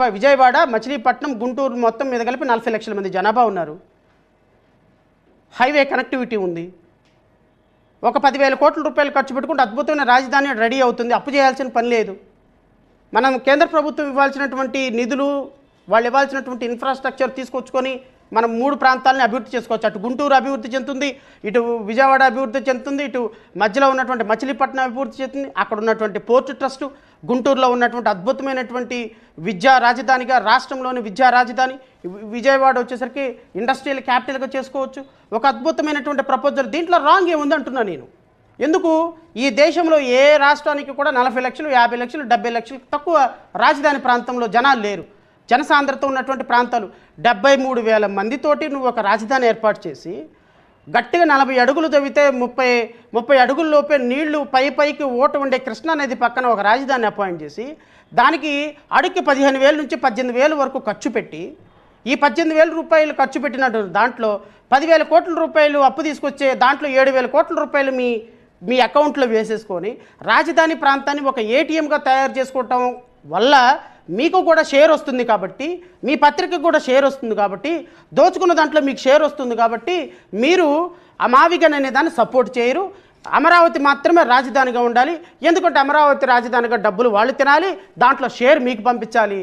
విజయవాడ, మచిలీపట్నం, గుంటూరు మొత్తం మీద కలిపి 40 లక్షల మంది జనాభా ఉన్నారు. హైవే కనెక్టివిటీ ఉంది. ఒక 10,000 కోట్ల రూపాయలు ఖర్చు పెట్టుకుంటే అద్భుతమైన రాజధాని రెడీ అవుతుంది. అప్పు చేయాల్సిన పని లేదు. మనం కేంద్ర ప్రభుత్వం ఇవ్వాల్సినటువంటి నిధులు, వాళ్ళు ఇవ్వాల్సినటువంటి ఇన్ఫ్రాస్ట్రక్చర్ తీసుకొచ్చుకొని మనం 3 ప్రాంతాలని అభివృద్ధి చేసుకోవచ్చు. అటు గుంటూరు అభివృద్ధి చెందుతుంది, ఇటు విజయవాడ అభివృద్ధి చెందుతుంది, ఇటు మధ్యలో ఉన్నటువంటి మచిలీపట్నం అభివృద్ధి చెందుతుంది. అక్కడ ఉన్నటువంటి పోర్ట్ ట్రస్టు, గుంటూరులో ఉన్నటువంటి అద్భుతమైనటువంటి విద్యా రాజధానిగా, రాష్ట్రంలోని విద్యా రాజధాని, విజయవాడ వచ్చేసరికి ఇండస్ట్రియల్ క్యాపిటల్గా చేసుకోవచ్చు. ఒక అద్భుతమైనటువంటి ప్రపోజల్. దీంట్లో రాంగ్ ఏముంది అంటున్నా నేను. ఎందుకు ఈ దేశంలో ఏ రాష్ట్రానికి కూడా 40 లక్షలు, 50 లక్షలు, 70 లక్షలు తక్కువ రాజధాని ప్రాంతంలో జనాలు లేరు. జనసాంద్రత ఉన్నటువంటి ప్రాంతాలు. 73,000 మందితోటి నువ్వు ఒక రాజధాని ఏర్పాటు చేసి గట్టిగా 40 అడుగులు తవ్వితే 30 అడుగుల్లోపే నీళ్లు పైకి ఓట ఉండే కృష్ణానది పక్కన ఒక రాజధాని అపాయింట్ చేసి దానికి అడుగుకి 15,000 నుంచి 18,000 వరకు ఖర్చు పెట్టి, ఈ 18,000 రూపాయలు ఖర్చు పెట్టినట్టు దాంట్లో 10,000 కోట్ల రూపాయలు అప్పు తీసుకొచ్చే దాంట్లో 7,000 కోట్ల రూపాయలు మీ అకౌంట్లో వేసేసుకొని రాజధాని ప్రాంతాన్ని ఒక ఏటీఎంగా తయారు చేసుకోవటం వల్ల మీకు కూడా షేర్ వస్తుంది కాబట్టి, మీ పత్రికకు కూడా షేర్ వస్తుంది కాబట్టి, దోచుకున్న దాంట్లో మీకు షేర్ వస్తుంది కాబట్టి మీరు అమావిగన్ అనే దాన్ని సపోర్ట్ చేయరు. అమరావతి మాత్రమే రాజధానిగా ఉండాలి. ఎందుకంటే అమరావతి రాజధానిగా డబ్బులు వాళ్ళు తినాలి, దాంట్లో షేర్ మీకు పంపించాలి.